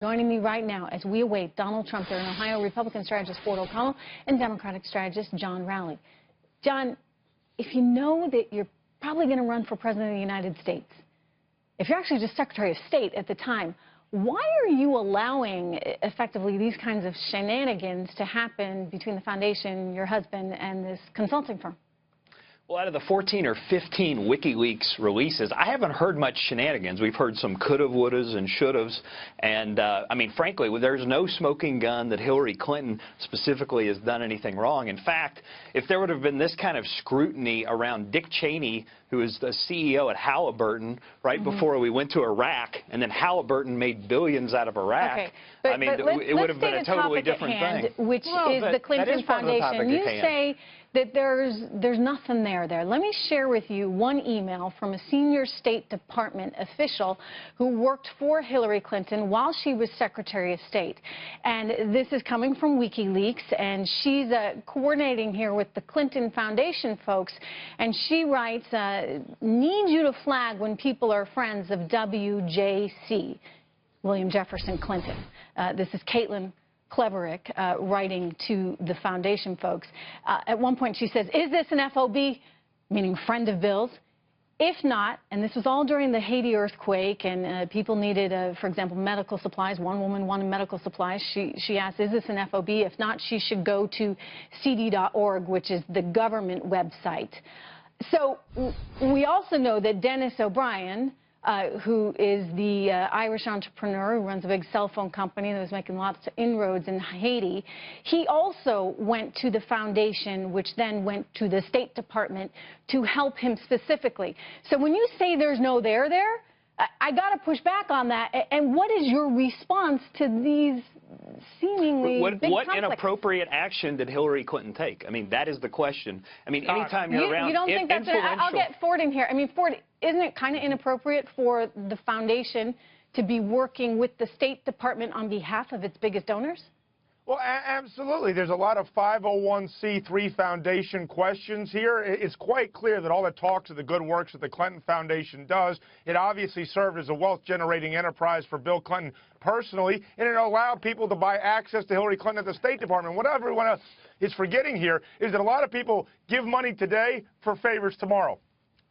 Joining me right now as we await Donald Trump, they're in Ohio, Republican strategist Ford O'Connell and Democratic strategist John Rowley. John, if you know that you're probably going to run for President of the United States, if you're actually just Secretary of State at the time, why are you allowing, effectively, these kinds of shenanigans to happen between the foundation, your husband, and this consulting firm? Well, out of the 14 or 15 WikiLeaks releases, I haven't heard much shenanigans. We've heard some coulda, wouldas, and shouldas. And, I mean, frankly, there's no smoking gun that Hillary Clinton specifically has done anything wrong. In fact, if there would have been this kind of scrutiny around Dick Cheney, who is the CEO at Halliburton, right before we went to Iraq, and then Halliburton made billions out of Iraq, okay. I mean, it would have been a totally different thing. Which is the Clinton Foundation. You say that there's nothing there. Let me share with you one email from a senior State Department official who worked for Hillary Clinton while she was Secretary of State. And this is coming from WikiLeaks, and she's coordinating here with the Clinton Foundation folks. And she writes, need you to flag when people are friends of WJC, William Jefferson Clinton. This is Caitlin Cleverick writing to the foundation folks. At one point she says, is this an FOB, meaning friend of Bill's? If not, and this was all during the Haiti earthquake and people needed, for example, medical supplies. One woman wanted medical supplies. She asked, is this an FOB? If not, she should go to cd.org, which is the government website. So we also know that Dennis O'Brien, who is the Irish entrepreneur who runs a big cell phone company that was making lots of inroads in Haiti, he also went to the foundation, which then went to the State Department to help him specifically. So when you say there's no there, I got to push back on that. And what is your response to these seemingly big What conflicts? inappropriate action did Hillary Clinton take? I mean, that is the question. I mean, anytime you're around you don't think that's I'll get Ford in here. I mean, Ford, isn't it kind of inappropriate for the foundation to be working with the State Department on behalf of its biggest donors? Well, absolutely. There's a lot of 501c3 foundation questions here. It's quite clear that all the talks of the good works that the Clinton Foundation does, it obviously served as a wealth-generating enterprise for Bill Clinton personally, and it allowed people to buy access to Hillary Clinton at the State Department. What everyone else is forgetting here is that a lot of people give money today for favors tomorrow.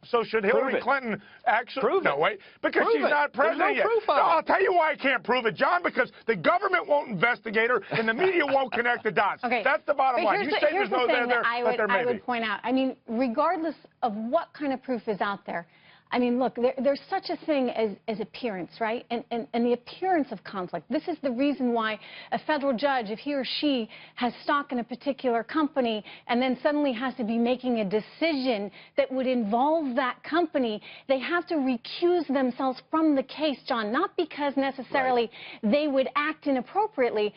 So should Hillary Clinton actually prove no wait because she's not president yet. No, I'll tell you why I can't prove it, John, because the government won't investigate her and the media won't connect the dots. Okay. That's the bottom line. You say there's no there, but there may be. I would point out, I mean, regardless of what kind of proof is out there, I mean, look, there's such a thing as appearance, right? And the appearance of conflict. This is the reason why a federal judge, if he or she has stock in a particular company and then suddenly has to be making a decision that would involve that company, they have to recuse themselves from the case, John, not because necessarily they would act inappropriately,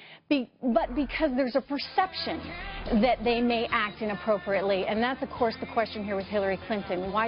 but because there's a perception that they may act inappropriately. And that's, of course, the question here with Hillary Clinton. Why